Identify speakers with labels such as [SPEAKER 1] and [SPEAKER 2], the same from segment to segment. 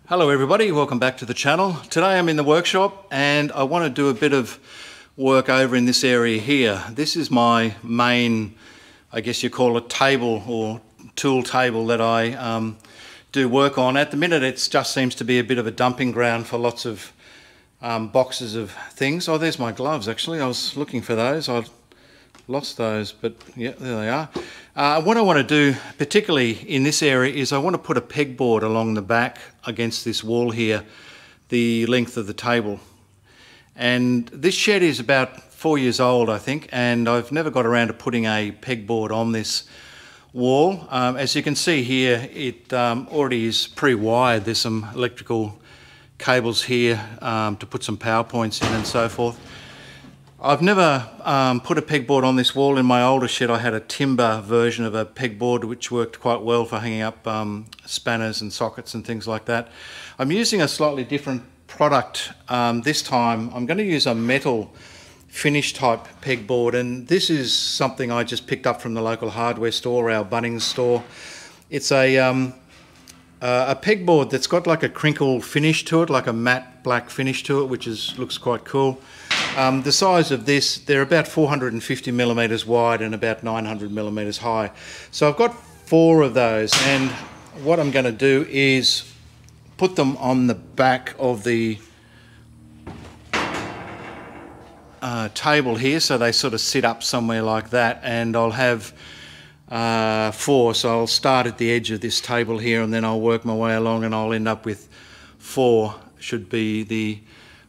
[SPEAKER 1] Hello everybody, welcome back to the channel. Today I'm in the workshop and I want to do a bit of work over in this area here. This is my main, I guess you call it, table or tool table that I do work on. At the minute it just seems to be a bit of a dumping ground for lots of boxes of things. Oh, there's my gloves actually. I was looking for those. I lost those, but yeah, there they are. What I want to do, particularly in this area, is I want to put a pegboard along the back against this wall here, the length of the table. And this shed is about 4 years old, I think, and I've never got around to putting a pegboard on this wall. As you can see here, it already is pre-wired. There's some electrical cables here to put some power points in and so forth. I've never put a pegboard on this wall. In my older shed I had a timber version of a pegboard which worked quite well for hanging up spanners and sockets and things like that. I'm using a slightly different product this time. I'm going to use a metal finish type pegboard, and this is something I just picked up from the local hardware store, our Bunnings store. It's a pegboard that's got like a crinkle finish to it, like a matte black finish to it, which looks quite cool. The size of this, they're about 450 millimeters wide and about 900 millimeters high. So I've got 4 of those, and what I'm going to do is put them on the back of the table here, so they sort of sit up somewhere like that, and I'll have 4. So I'll start at the edge of this table here and then I'll work my way along and I'll end up with 4, should be the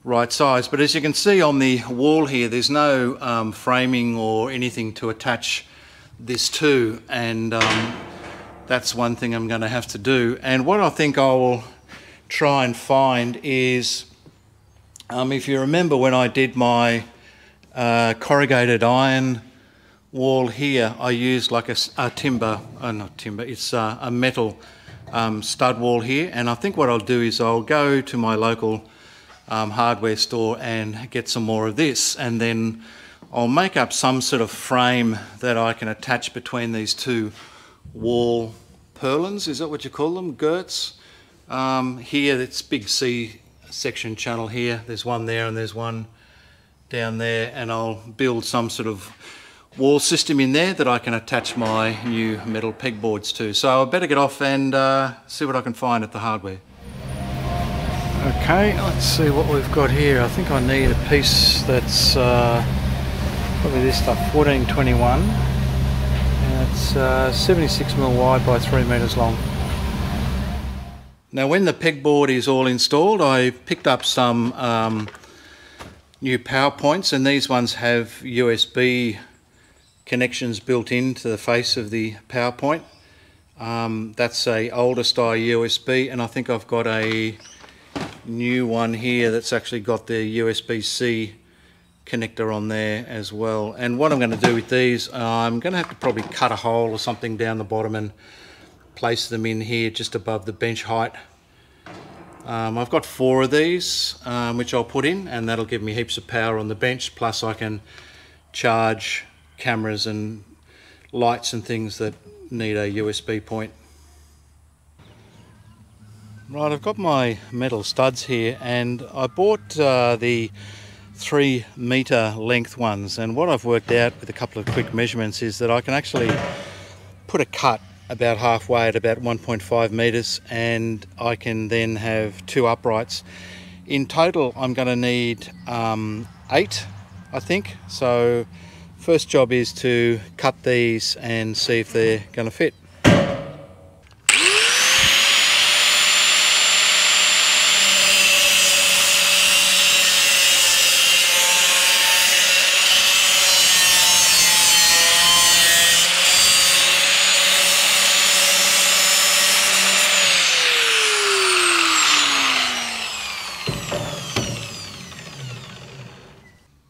[SPEAKER 1] right size. But as you can see on the wall here, there's no framing or anything to attach this to, and that's one thing I'm going to have to do. And what I think I will try and find is, if you remember when I did my corrugated iron wall here, I used like a timber, not timber, it's a metal stud wall here, and I think what I'll do is I'll go to my local hardware store and get some more of this, and then I'll make up some sort of frame that I can attach between these 2 wall purlins, is that what you call them, girts? Here, it's big C-section channel here, there's one there and there's one down there, and I'll build some sort of wall system in there that I can attach my new metal pegboards to. So I better get off and see what I can find at the hardware. Okay, let's see what we've got here. I think I need a piece that's probably this stuff, 1421, and it's 76mm wide by 3 meters long. Now when the pegboard is all installed, I picked up some new power points, and these ones have USB connections built into the face of the power point. That's a older style USB, and I think I've got a new one here that's actually got the USB-C connector on there as well. And what I'm going to do with these, I'm going to have to probably cut a hole or something down the bottom and place them in here just above the bench height. I've got 4 of these which I'll put in, and that'll give me heaps of power on the bench, plus I can charge cameras and lights and things that need a USB point. Right, I've got my metal studs here, and I bought the 3 meter length ones, and what I've worked out with a couple of quick measurements is that I can actually put a cut about halfway at about 1.5 meters, and I can then have 2 uprights. In total I'm going to need 8, I think. So first job is to cut these and see if they're going to fit.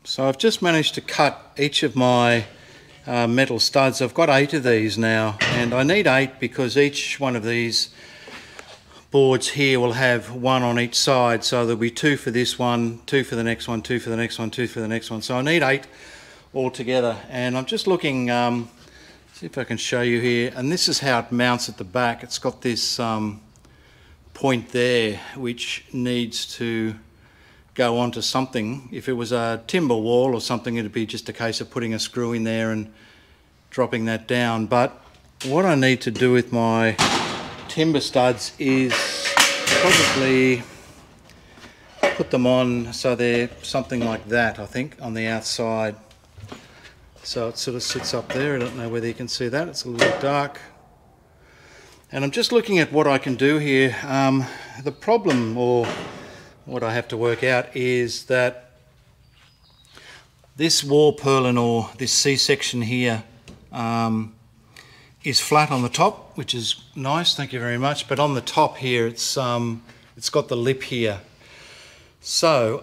[SPEAKER 1] So I've just managed to cut each of my metal studs. I've got 8 of these now, and I need 8 because each one of these boards here will have 1 on each side. So there'll be 2 for this one, 2 for the next one, 2 for the next one, 2 for the next one. So I need 8 altogether. And I'm just looking, see if I can show you here. And this is how it mounts at the back. It's got this point there which needs to go onto something. If it was a timber wall or something, it'd be just a case of putting a screw in there and dropping that down. But what I need to do with my timber studs is probably put them on so they're something like that, I think, on the outside. So it sort of sits up there. I don't know whether you can see that, it's a little dark. And I'm just looking at what I can do here. The problem, or what I have to work out, is that this wall purlin, or this C-section here, is flat on the top, which is nice, thank you very much. But on the top here, it's got the lip here. So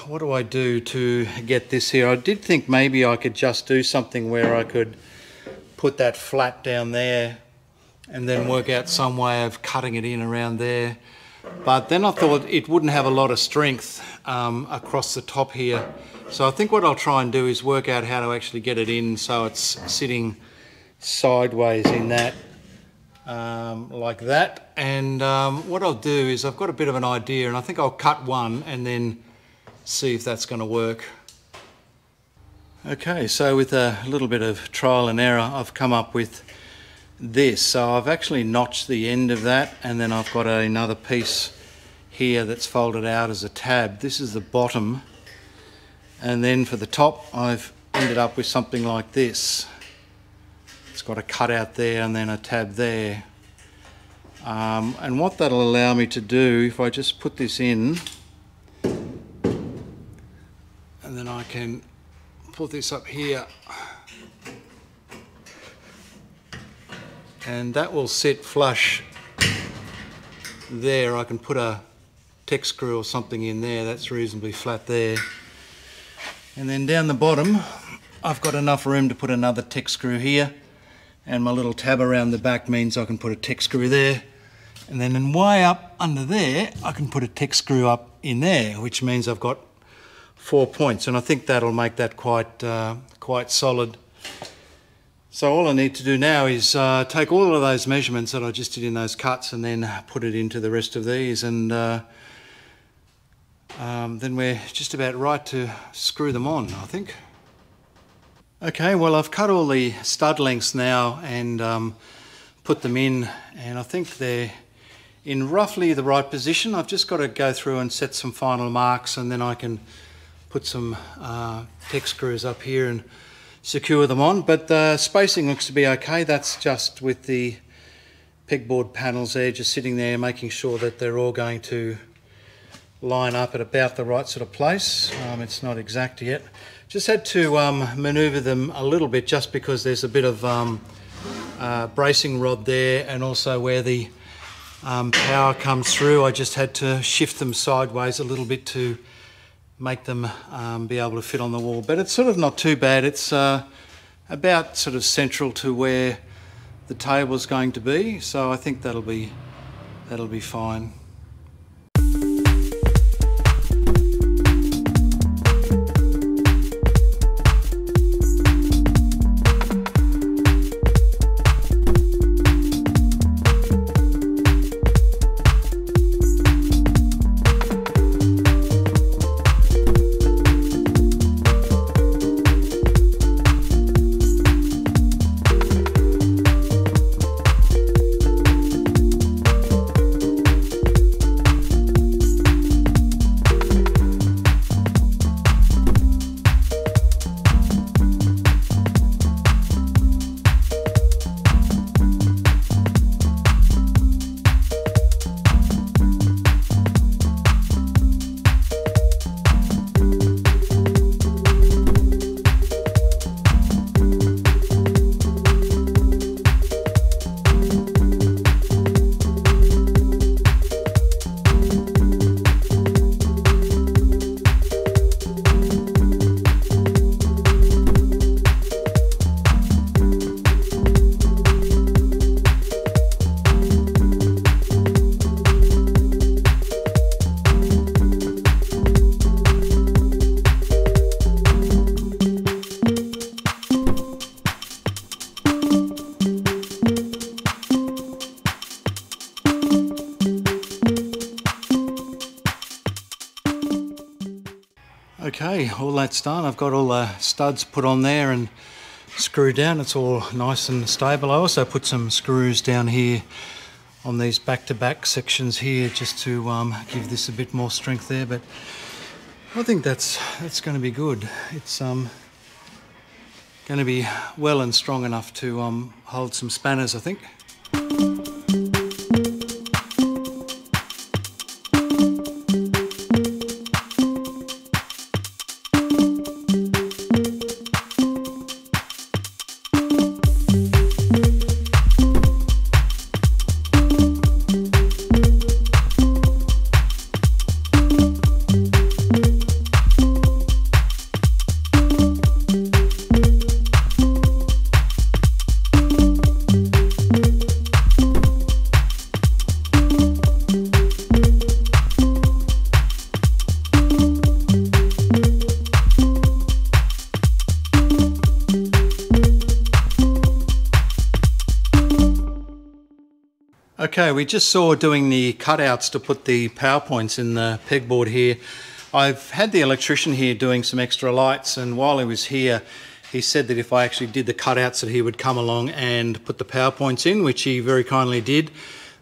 [SPEAKER 1] what do I do to get this here? I did think maybe I could just do something where I could put that flat down there and then work out some way of cutting it in around there. But then I thought it wouldn't have a lot of strength across the top here. So I think what I'll try and do is work out how to actually get it in so it's sitting sideways in that, like that. And what I'll do is, I've got a bit of an idea, and I think I'll cut one and then see if that's going to work. Okay, so with a little bit of trial and error, I've come up with this. So I've actually notched the end of that, and then I've got another piece here that's folded out as a tab. This is the bottom, and then for the top I've ended up with something like this. It's got a cutout there and then a tab there. And what that'll allow me to do, if I just put this in, and then I can put this up here, and that will sit flush there. I can put a tech screw or something in there, that's reasonably flat there. And then down the bottom, I've got enough room to put another tech screw here, and my little tab around the back means I can put a tech screw there. And then way up under there, I can put a tech screw up in there, which means I've got 4 points, and I think that'll make that quite solid. So all I need to do now is take all of those measurements that I just did in those cuts and then put it into the rest of these, and then we're just about right to screw them on, I think. Okay, well, I've cut all the stud lengths now and put them in, and I think they're in roughly the right position. I've just got to go through and set some final marks, and then I can put some tech screws up here and secure them on. But the spacing looks to be okay. That's just with the pegboard panels there, just sitting there, making sure that they're all going to line up at about the right sort of place. It's not exact yet. Just had to manoeuvre them a little bit, just because there's a bit of bracing rod there, and also where the power comes through, I just had to shift them sideways a little bit to make them be able to fit on the wall. But it's sort of not too bad. It's about sort of central to where the table's going to be, so I think that'll be fine. Okay, all that's done. I've got all the studs put on there and screwed down. It's all nice and stable. I also put some screws down here on these back-to-back sections here just to give this a bit more strength there, but I think that's going to be good. It's going to be well and strong enough to hold some spanners, I think. Okay, we just saw doing the cutouts to put the power points in the pegboard here. I've had the electrician here doing some extra lights, and while he was here he said that if I actually did the cutouts that he would come along and put the power points in, which he very kindly did.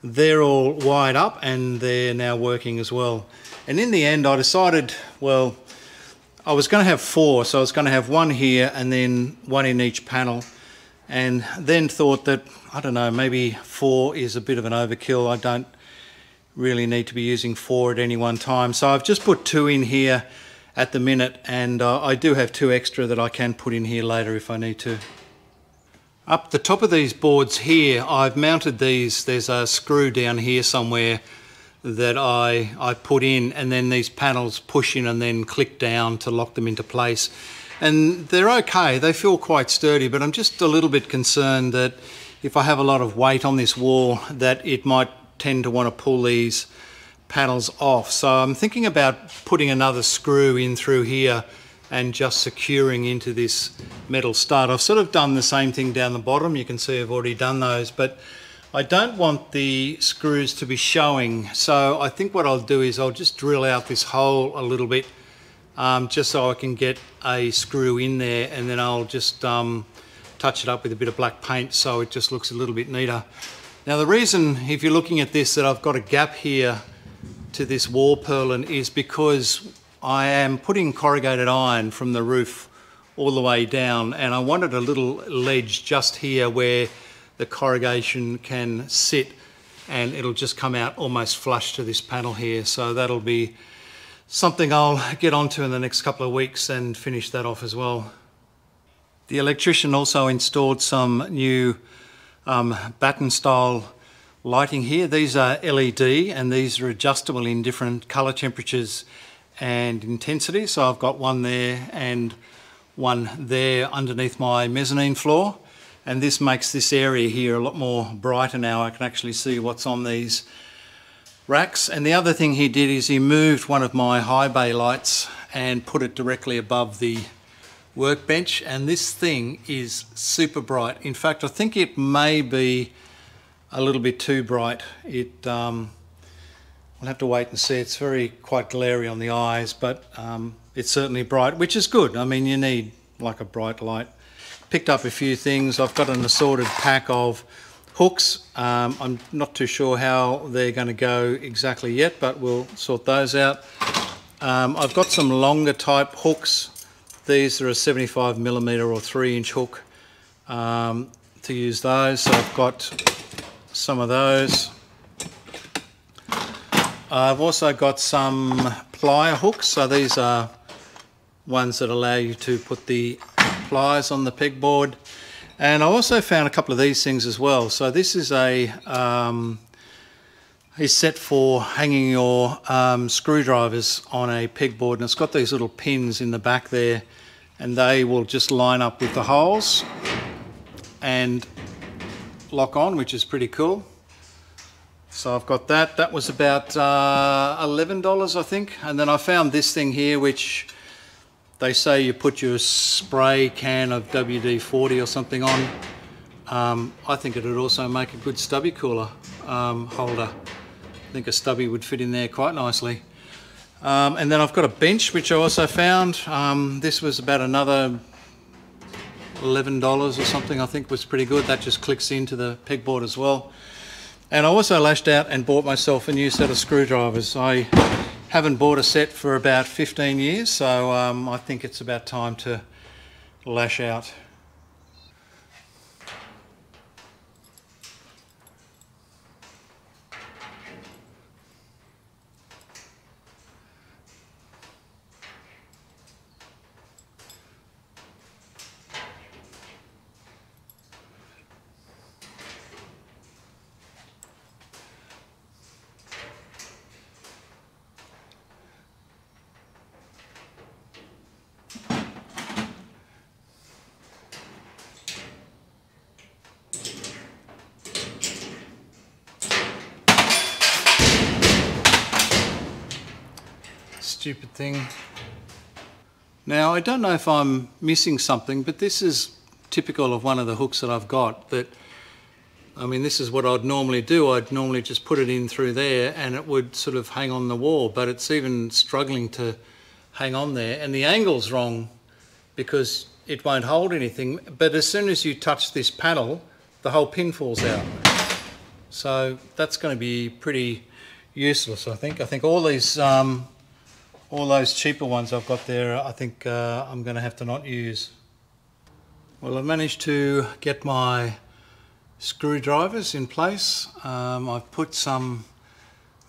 [SPEAKER 1] They're all wired up and they're now working as well. And in the end I decided, well, I was going to have 4, so I was going to have 1 here and then 1 in each panel. And then thought that, I don't know, maybe 4 is a bit of an overkill. I don't really need to be using 4 at any one time. So I've just put 2 in here at the minute, and I do have 2 extra that I can put in here later if I need to. Up the top of these boards here, I've mounted these. There's a screw down here somewhere that I put in, and then these panels push in and then click down to lock them into place. And they're okay, they feel quite sturdy, but I'm just a little bit concerned that if I have a lot of weight on this wall that it might tend to want to pull these panels off. So I'm thinking about putting another screw in through here and just securing into this metal stud. I've sort of done the same thing down the bottom. You can see I've already done those, but I don't want the screws to be showing. So I think what I'll do is I'll just drill out this hole a little bit, just so I can get a screw in there, and then I'll just touch it up with a bit of black paint so it just looks a little bit neater. Now the reason, if you're looking at this, that I've got a gap here to this wall purlin is because I am putting corrugated iron from the roof all the way down, and I wanted a little ledge just here where the corrugation can sit, and it'll just come out almost flush to this panel here. So that'll be something I'll get onto in the next couple of weeks and finish that off as well. The electrician also installed some new batten style lighting here. These are LED and these are adjustable in different colour temperatures and intensity. So I've got one there and one there underneath my mezzanine floor. And this makes this area here a lot more brighter now. I can actually see what's on these racks. And the other thing he did is he moved one of my high bay lights and put it directly above the workbench, and this thing is super bright. In fact, I think it may be a little bit too bright. We'll have to wait and see. It's quite glary on the eyes, but it's certainly bright, which is good. I mean, you need like a bright light. Picked up a few things. I've got an assorted pack of hooks. I'm not too sure how they're going to go exactly yet, but we'll sort those out. I've got some longer type hooks. These are a 75mm or 3-inch hook to use those. So I've got some of those. I've also got some plier hooks. So these are ones that allow you to put the pliers on the pegboard. And I also found a couple of these things as well. So this is a set for hanging your screwdrivers on a pegboard, and it's got these little pins in the back there, and they will just line up with the holes and lock on, which is pretty cool. So I've got that. That was about $11, I think. And then I found this thing here, which they say you put your spray can of WD-40 or something on. I think it would also make a good stubby cooler holder. I think a stubby would fit in there quite nicely. And then I've got a bench which I also found. This was about another $11 or something. I think was pretty good. That just clicks into the pegboard as well. And I also lashed out and bought myself a new set of screwdrivers. I haven't bought a set for about 15 years, so I think it's about time to lash out. Stupid thing. Now I don't know if I'm missing something, but this is typical of one of the hooks that I've got. That, I mean, this is what I'd normally do. I'd normally just put it in through there and it would sort of hang on the wall, but it's even struggling to hang on there, and the angle's wrong because it won't hold anything. But as soon as you touch this panel, the whole pin falls out. So that's going to be pretty useless, I think. I think all these all those cheaper ones I've got there, I think I'm going to have to not use. Well, I managed to get my screwdrivers in place. I've put some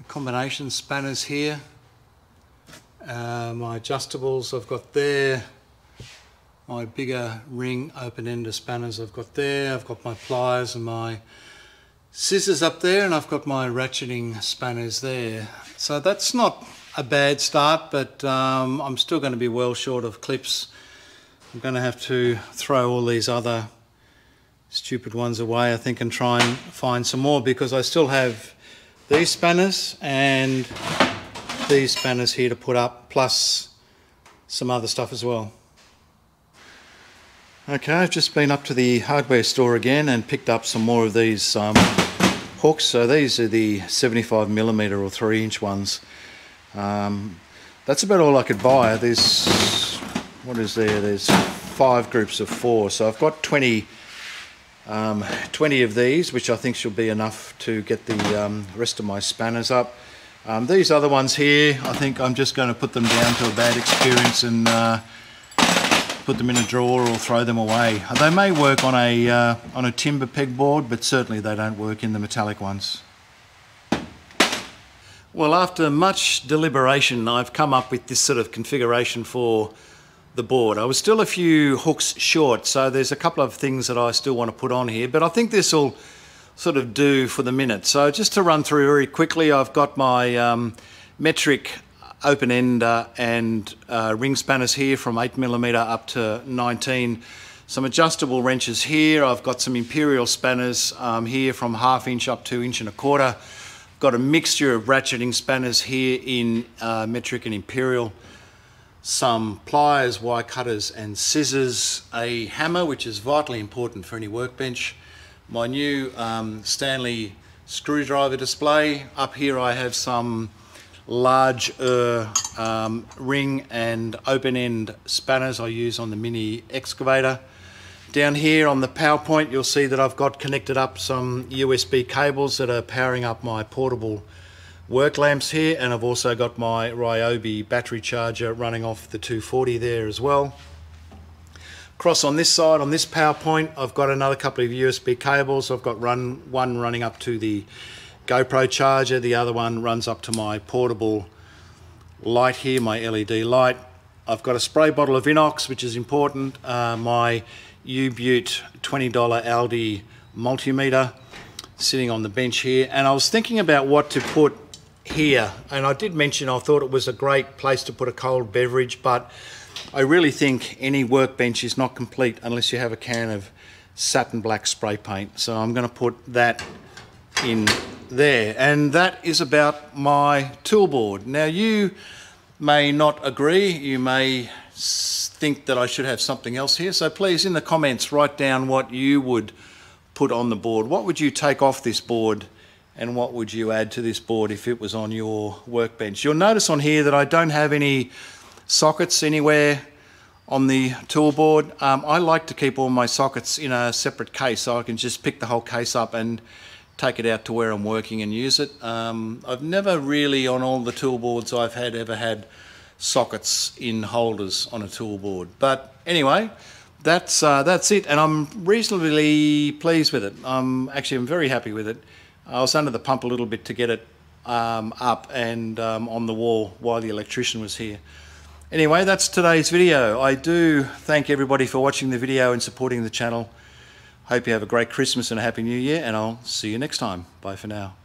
[SPEAKER 1] combination spanners here. My adjustables I've got there. My bigger ring open-ender spanners I've got there. I've got my pliers and my scissors up there, and I've got my ratcheting spanners there. So that's not a bad start, but I'm still going to be well short of clips. I'm going to have to throw all these other stupid ones away, I think, and try and find some more, because I still have these spanners and these spanners here to put up, plus some other stuff as well. Okay, I've just been up to the hardware store again and picked up some more of these hooks. So these are the 75mm or 3-inch ones. That's about all I could buy. There's, what is there? There's 5 groups of 4. So I've got 20 of these, which I think should be enough to get the rest of my spanners up. These other ones here, I think I'm just going to put them down to a bad experience and put them in a drawer or throw them away. They may work on a timber pegboard, but certainly they don't work in the metallic ones. Well, after much deliberation, I've come up with this sort of configuration for the board. I was still a few hooks short, so there's a couple of things that I still want to put on here, but I think this will sort of do for the minute. So just to run through very quickly, I've got my metric open ender and ring spanners here from 8mm up to 19. Some adjustable wrenches here. I've got some imperial spanners here from 1/2 inch up to 1 1/4 inch. Got a mixture of ratcheting spanners here in metric and imperial. Some pliers, wire cutters and scissors. A hammer, which is vitally important for any workbench. My new Stanley screwdriver display. Up here I have some large ring and open end spanners I use on the mini excavator. Down here on the power point, you'll see that I've got connected up some USB cables that are powering up my portable work lamps here, and I've also got my Ryobi battery charger running off the 240 there as well. Across on this side, on this power point, I've got another couple of USB cables. I've got one running up to the GoPro charger, the other one runs up to my portable light here, my LED light. I've got a spray bottle of Inox, which is important, my U-Butte $20 Aldi multimeter sitting on the bench here, and I was thinking about what to put here, and I did mention I thought it was a great place to put a cold beverage, but I really think any workbench is not complete unless you have a can of satin black spray paint. So I'm going to put that in there, and that is about my toolboard. Now you may not agree, you may think that I should have something else here, so please in the comments write down what you would put on the board. What would you take off this board and what would you add to this board if it was on your workbench. You'll notice on here that I don't have any sockets anywhere on the tool board. I like to keep all my sockets in a separate case so I can just pick the whole case up and take it out to where I'm working and use it. I've never really, on all the tool boards I've had, ever had sockets in holders on a tool board. But anyway, that's it, and I'm reasonably pleased with it. I'm very happy with it. I was under the pump a little bit to get it up and on the wall while the electrician was here. Anyway, that's today's video. I do thank everybody for watching the video and supporting the channel. Hope you have a great Christmas and a Happy New Year, and I'll see you next time. Bye for now.